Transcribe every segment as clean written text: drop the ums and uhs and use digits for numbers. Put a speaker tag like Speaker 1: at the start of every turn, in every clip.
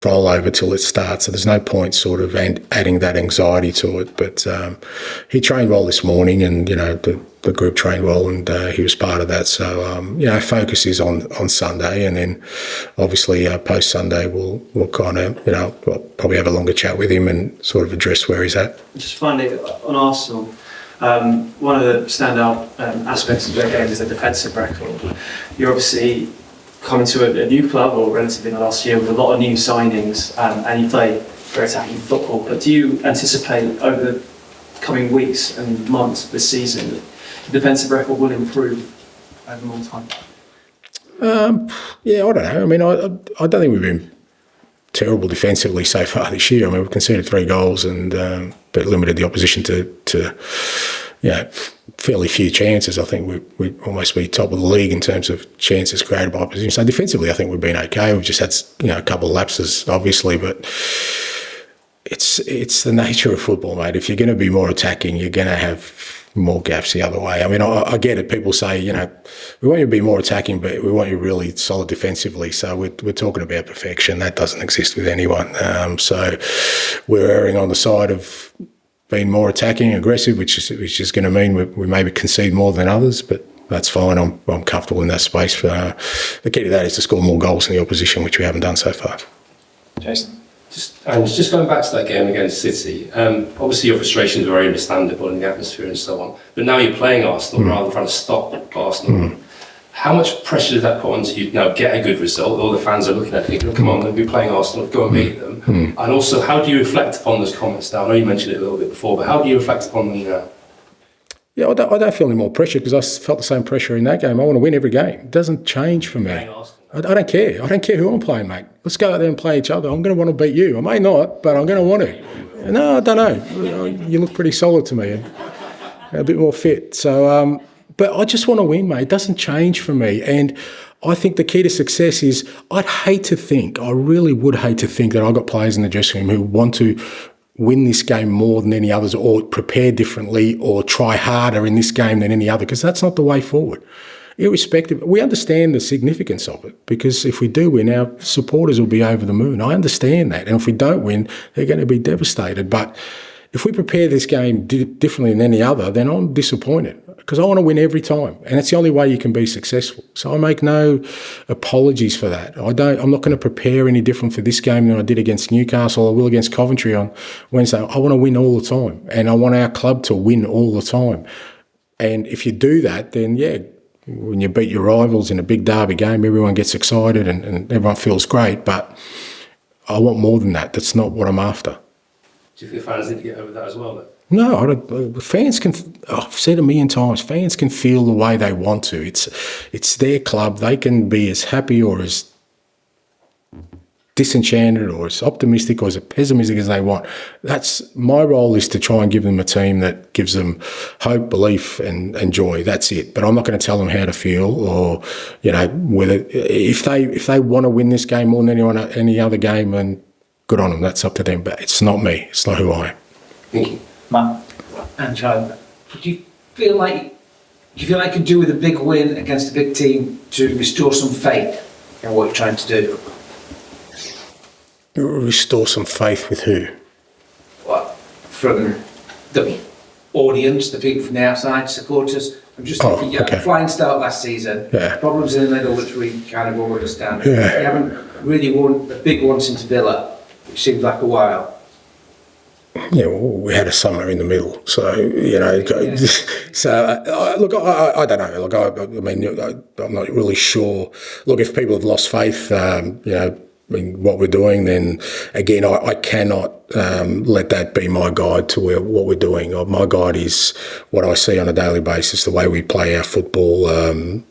Speaker 1: roll over till it starts. So there's no point sort of adding that anxiety to it. But he trained well this morning, and the group trained well, and he was part of that. So focus is on Sunday, and then obviously post Sunday we'll kind of we'll probably have a longer chat with him and sort of address where he's at.
Speaker 2: Just finally on Arsenal, one of the standout aspects of their game is the defensive record. You're obviously coming to a new club, or relatively in the last year, with a lot of new signings, and you play very attacking football. But do you anticipate over the coming weeks and months this season that the defensive record will improve over more time?
Speaker 1: I don't know. I mean, I don't think we've been terrible defensively so far this year. I mean, we've conceded 3 goals and but limited the opposition to fairly few chances. I think we'd almost be top of the league in terms of chances created by opposition. So defensively, I think we've been okay. We've just had a couple of lapses, obviously, but it's the nature of football, mate. If you're going to be more attacking, you're going to have more gaps the other way. I mean, I get it. People say, we want you to be more attacking, but we want you really solid defensively. So we're talking about perfection. That doesn't exist with anyone. So we're erring on the side of being more attacking, aggressive, which is going to mean we maybe concede more than others, but that's fine. I'm comfortable in that space. The key to that is to score more goals than the opposition, which we haven't done so far.
Speaker 3: Jason? Just going back to that game against City, obviously your frustrations are very understandable in the atmosphere and so on, but now you're playing Arsenal rather than trying to stop Arsenal. How much pressure did that put onto you now get a good result? All the fans are looking at it thinking, come on, they'll be playing Arsenal, go and beat them. And also, how do you reflect upon those comments now? I know you mentioned it a little bit before, but how do you reflect upon them now?
Speaker 1: Yeah, I don't feel any more pressure, because I felt the same pressure in that game. I want to win every game. It doesn't change for me. I don't care. I don't care who I'm playing, mate. Let's go out there and play each other. I'm going to want to beat you. I may not, but I'm going to want to. No, I don't know. You look pretty solid to me, and a bit more fit. So, but I just want to win, mate. It doesn't change for me. And I think the key to success is, I really would hate to think that I've got players in the dressing room who want to win this game more than any others, or prepare differently, or try harder in this game than any other, because that's not the way forward. Irrespective, we understand the significance of it, because if we do win, our supporters will be over the moon. I understand that. And if we don't win, they're going to be devastated. But if we prepare this game differently than any other, then I'm disappointed, because I want to win every time. And it's the only way you can be successful. So I make no apologies for that. I'm not going to prepare any different for this game than I did against Newcastle. I will against Coventry on Wednesday. I want to win all the time. And I want our club to win all the time. And if you do that, then when you beat your rivals in a big derby game, everyone gets excited and everyone feels great. But I want more than that. That's not what I'm after.
Speaker 3: Do you think fans need to get over that as well, then?
Speaker 1: No, fans can. I've said a million times, fans can feel the way they want to. It's their club. They can be as happy or as disenchanted or as optimistic or as pessimistic as they want. That's my role, is to try and give them a team that gives them hope, belief, and joy. That's it. But I'm not going to tell them how to feel, or whether if they want to win this game more than any other game, then good on them. That's up to them. But it's not me. It's not who I am.
Speaker 3: Thank you,
Speaker 4: Matt. Ange, do you feel like you could do with a big win against a big team to restore some faith in what you're trying to do?
Speaker 1: Restore some faith with who?
Speaker 4: Well, from the audience, the people from the outside, supporters. I'm just thinking, a flying start last season, problems in the middle, which we kind of all understand. You haven't really won a big one since Villa, which seems like a while.
Speaker 1: Yeah, well, we had a summer in the middle, so So look, I don't know. Look, I mean, I'm not really sure. Look, if people have lost faith, in what we're doing, then again, I cannot let that be my guide to what we're doing. My guide is what I see on a daily basis, the way we play our football, the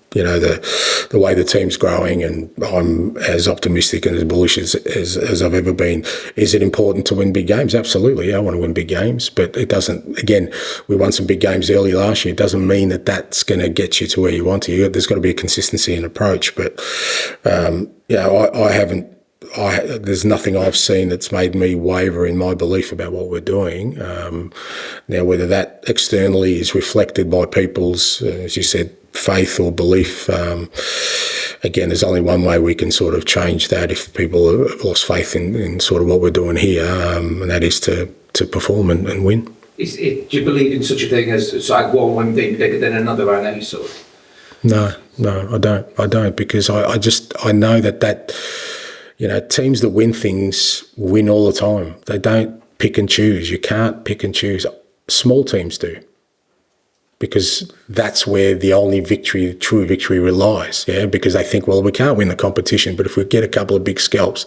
Speaker 1: way the team's growing, and I'm as optimistic and as bullish as I've ever been. Is it important to win big games? Absolutely, I want to win big games, but it doesn't, again, we won some big games early last year. It doesn't mean that that's going to get you to where you want to. There's got to be a consistency in approach, but I haven't. There's nothing I've seen that's made me waver in my belief about what we're doing. Now, whether that externally is reflected by people's, as you said, faith or belief, again, there's only one way we can sort of change that if people have lost faith in sort of what we're doing here, and that is to perform and win.
Speaker 4: Do you believe in such a thing as it's like one win being bigger than another on any sort?
Speaker 1: No, I don't, because I know that teams that win things win all the time. They don't pick and choose. You can't pick and choose. Small teams do, because that's where the only victory, true victory, relies. Yeah, because they think, well, we can't win the competition, but if we get a couple of big scalps.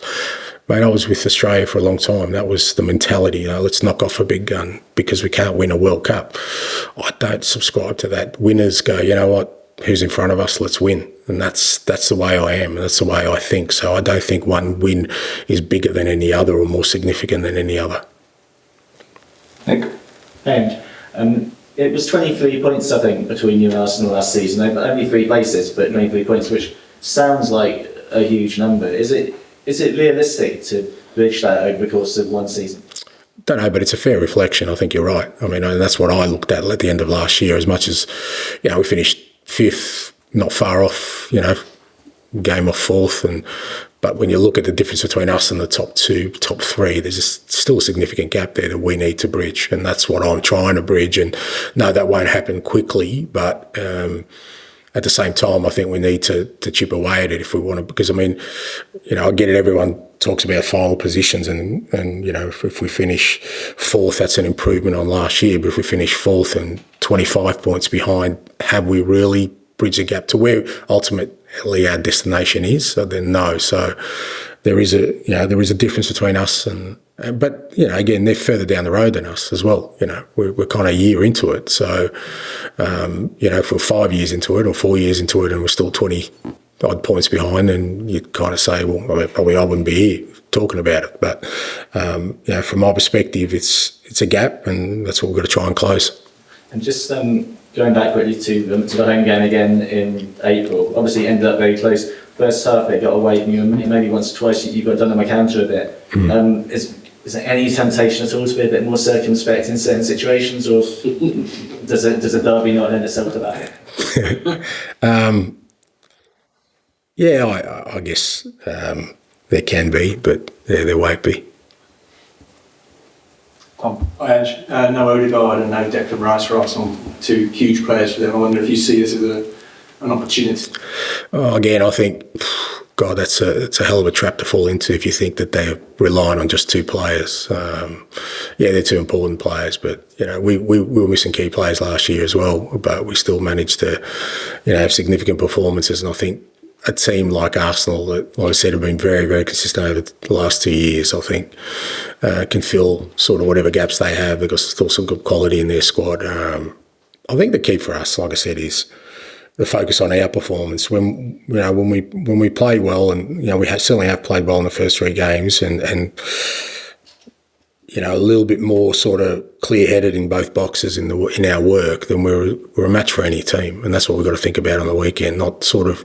Speaker 1: Mate, I was with Australia for a long time. That was the mentality, let's knock off a big gun because we can't win a World Cup. I don't subscribe to that. Winners go, you know what, who's in front of us, let's win. And that's the way I am, and that's the way I think. So I don't think one win is bigger than any other or more significant than any other.
Speaker 5: Nick? It was 23 points, I think, between you and Arsenal last season. Only 3 places, but 23 points, which sounds like a huge number. Is it realistic to bridge that over the course of one season?
Speaker 1: Don't know, but it's a fair reflection. I think you're right. I mean, and that's what I looked at the end of last year. As much as, we finished 5th, not far off, game off 4th, but when you look at the difference between us and the top 3, there's still a significant gap there that we need to bridge, and that's what I'm trying to bridge. And no, that won't happen quickly, but at the same time, I think we need to chip away at it if we want to, because, I mean, I get it, everyone talks about final positions and if we finish 4th, that's an improvement on last year, but if we finish 4th and 25 points behind, have we really bridged the gap to where ultimately our destination is? So then no. So there is a difference between us but again, they're further down the road than us as well. We're kind of a year into it. So if we're 5 years into it or 4 years into it and we're still 20 odd points behind, then you'd kind of say, well, I mean, probably I wouldn't be here talking about it. But from my perspective, it's a gap, and that's what we've got to try and close.
Speaker 5: And just going back quickly to the home game again in April, obviously it ended up very close. First half they got away from you, and maybe once or twice you got done on the counter a bit. Is there any temptation at all to be a bit more circumspect in certain situations, or does a derby not lend itself to that?
Speaker 1: I guess there can be, but there won't be.
Speaker 6: Tom, Ange, no Odegaard and no Declan Rice for Arsenal, 2 huge players for them. I wonder if you see this as an opportunity.
Speaker 1: Again, I think, God, it's a hell of a trap to fall into if you think that they're relying on just 2 players. They're 2 important players, but we were missing key players last year as well, but we still managed to have significant performances. And I think a team like Arsenal, that, like I said, have been very, very consistent over the last 2 years, I think can fill sort of whatever gaps they have. They've got still some good quality in their squad. I think the key for us, like I said, is the focus on our performance. When we play well, and we certainly have played well in the first 3 games, and a little bit more sort of clear-headed in both boxes in our work, then we're a match for any team, and that's what we've got to think about on the weekend. Not sort of,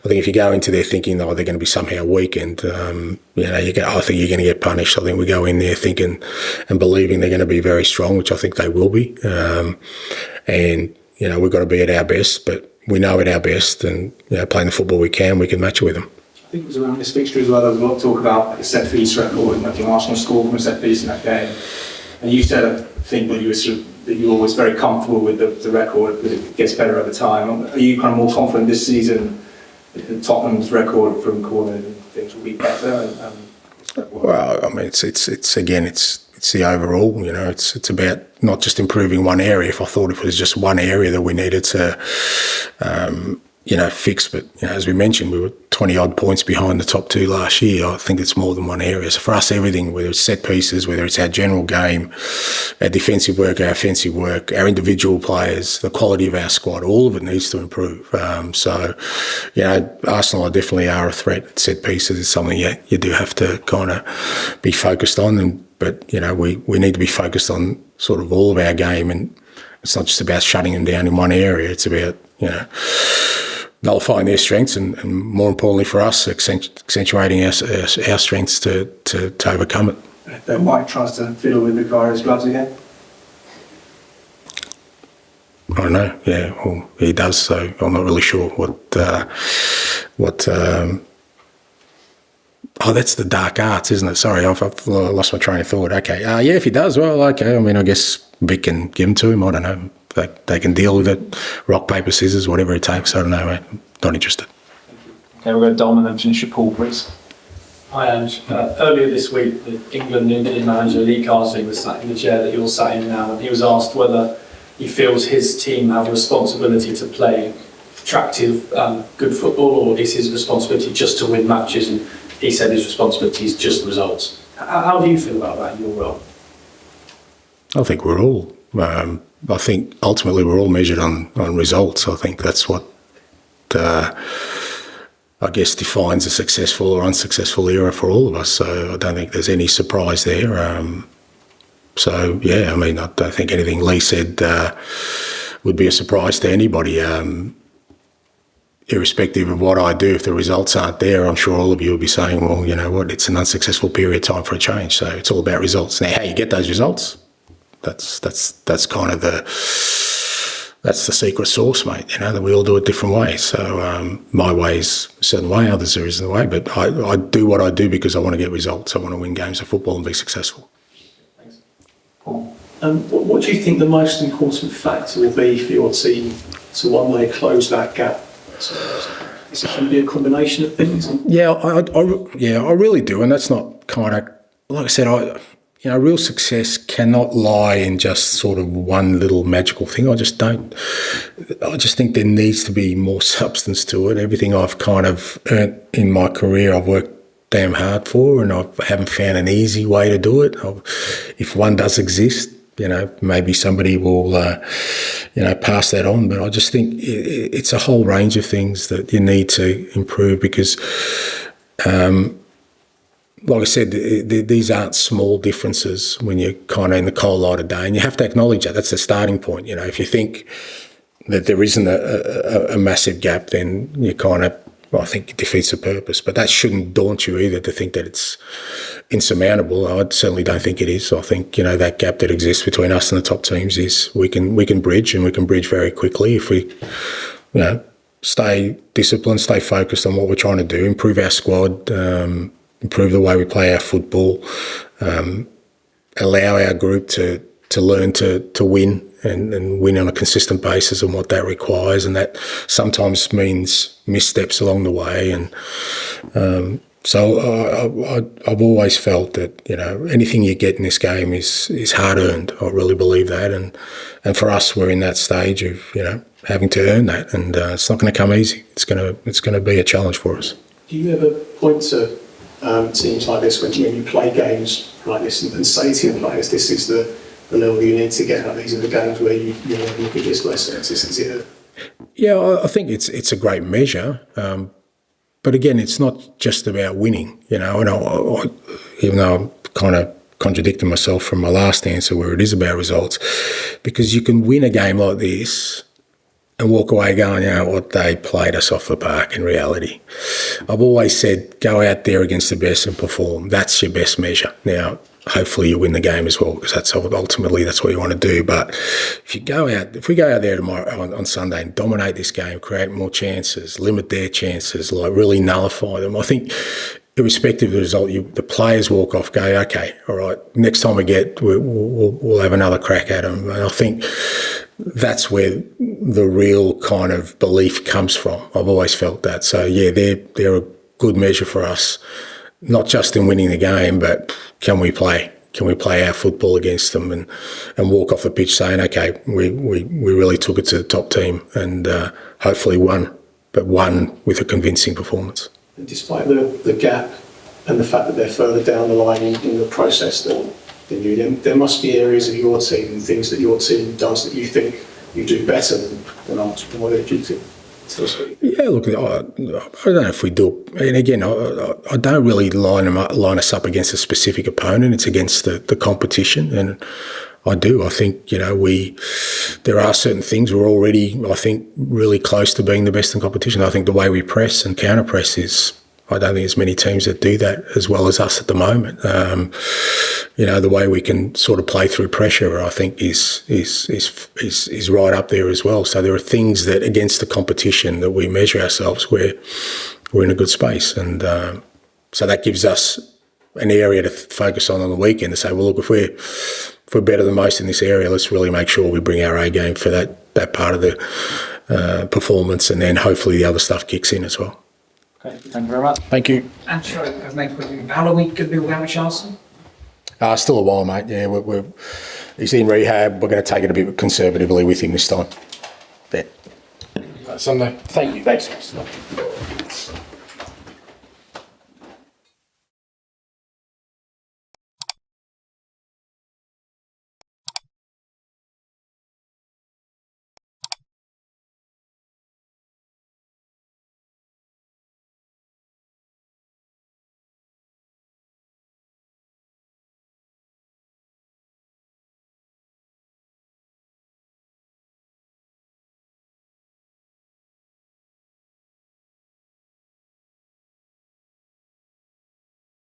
Speaker 1: I think if you go into there thinking, they're going to be somehow weakened, I think you're going to get punished. I think we go in there thinking and believing they're going to be very strong, which I think they will be, and we've got to be at our best, but we know at our best, and playing the football we can match it with them.
Speaker 6: I think it was around this fixture as well, there was a lot of talk about the set piece record, and I think Arsenal scored from a set piece in that game. And you said, I think, that you were always very comfortable with the record, but it gets better over time. Are you kind of more confident this season that Tottenham's record from corner and things will be better?
Speaker 1: Well, I mean, it's the overall. It's about not just improving one area. If I thought it was just one area that we needed to fix, but as we mentioned, we were 20 odd points behind the top 2 last year. I think it's more than one area. So for us, everything, whether it's set pieces, whether it's our general game, our defensive work, our offensive work, our individual players, the quality of our squad, all of it needs to improve. Arsenal definitely are a threat at set pieces. It's something you do have to kind of be focused on, but we need to be focused on sort of all of our game, and it's not just about shutting them down in one area. It's about nullifying their strengths, and more importantly for us, accentuating our strengths to overcome it.
Speaker 6: That White tries to fiddle with Vicario's gloves again?
Speaker 1: I don't know, well, he does, so I'm not really sure what that's the dark arts, isn't it? Sorry, I've lost my train of thought. Okay, yeah, if he does, well, okay. I mean, I guess Vic can give them to him. I don't know. They can deal with it. Rock, paper, scissors, whatever it takes. I don't know. Not interested.
Speaker 7: Okay, we'll go Dom and then finish with Paul, please.
Speaker 8: Hi, Ange. Earlier this week, the England Indian manager Lee Carsley was sat in the chair that you're sat in now, and he was asked whether he feels his team have a responsibility to play attractive, good football, or is his responsibility just to win matches? And he said his responsibility is just results. How do you feel about that in your role?
Speaker 1: I think we're all. I think ultimately we're all measured on results. I think that's what I guess defines a successful or unsuccessful era for all of us. So I don't think there's any surprise there. So yeah, I mean, I don't think anything Lee said would be a surprise to anybody. Irrespective of what I do, if the results aren't there, I'm sure all of you will be saying, well, you know what, it's an unsuccessful period, time for a change. So it's all about results. Now, how you get those results, that's kind of that's the secret sauce, mate, you know, that we all do it different ways. So my way's a certain way, others there isn't a way, but I do what I do because I want to get results. I want to win games of football and be successful.
Speaker 8: Thanks. Paul? What do you think the most important factor will be for your team to one day close that gap? So is it going to be a combination of things?
Speaker 1: Yeah, I really do, and that's not kind of, like I said, real success cannot lie in just sort of one little magical thing. I just think there needs to be more substance to it. Everything I've kind of earned in my career, I've worked damn hard for, and I haven't found an easy way to do it. If one does exist, you know, maybe somebody will, pass that on. But I just think it's a whole range of things that you need to improve because, like I said, these aren't small differences when you're kind of in the cold light of day, and you have to acknowledge that. That's the starting point. You know, if you think that there isn't a massive gap, then you kind of, I think it defeats the purpose. But that shouldn't daunt you either to think that it's insurmountable. I certainly don't think it is. I think, you know, that gap that exists between us and the top teams is we can bridge, and we can bridge very quickly if we, you know, stay disciplined, stay focused on what we're trying to do, improve our squad, improve the way we play our football, allow our group to learn to win and win on a consistent basis and what that requires. And that sometimes means missteps along the way. And so I've always felt that, you know, anything you get in this game is hard-earned. I really believe that. And for us, we're in that stage of, you know, having to earn that. And it's not going to come easy. It's going to be a challenge for us.
Speaker 8: Do you ever point to teams like this when you play games like this and say to your players, this is the level you need to get at, these are the games where you know your biggest lessons?
Speaker 1: Yeah, I think it's a great measure, but again, it's not just about winning, you know. And I, even though I'm kind of contradicting myself from my last answer where it is about results, because you can win a game like this and walk away going, you know what, they played us off the park in reality. I've always said, go out there against the best and perform. That's your best measure. Now, hopefully you win the game as well, because that's ultimately that's what you want to do. But if we go out there tomorrow on Sunday and dominate this game, create more chances, limit their chances, like really nullify them, I think irrespective of the result, the players walk off, go, okay, all right, next time we'll have another crack at them. And I think that's where the real kind of belief comes from. I've always felt that. So yeah, they're a good measure for us, not just in winning the game, but can we play our football against them and walk off the pitch saying, okay, we really took it to the top team and hopefully won with a convincing performance.
Speaker 8: And despite the gap and the fact that they're further down the line in the process than you, there must be areas of your team and things that your team does that you think you do better than ours. What do you think?
Speaker 1: Yeah, look, I don't know if we do. And again, I don't really line us up against a specific opponent. It's against the competition, and I do. I think, you know, there are certain things we're already, I think, really close to being the best in competition. I think the way we press and counter press is, I don't think there's many teams that do that as well as us at the moment. You know, the way we can sort of play through pressure, I think, is right up there as well. So there are things that against the competition that we measure ourselves where, we're in a good space. And so that gives us an area to focus on the weekend to say, well, look, if we're better than most in this area, let's really make sure we bring our A game for that part of the performance, and then hopefully the other stuff kicks in as well.
Speaker 7: Okay, thank you very much.
Speaker 1: Thank you.
Speaker 4: And sorry, I've made a quick. How long are we going to be without Richarlison?
Speaker 1: Still a while, mate. Yeah, he's in rehab. We're going to take it a bit conservatively with him this time. Yeah. Sunday. Thank you. Thanks.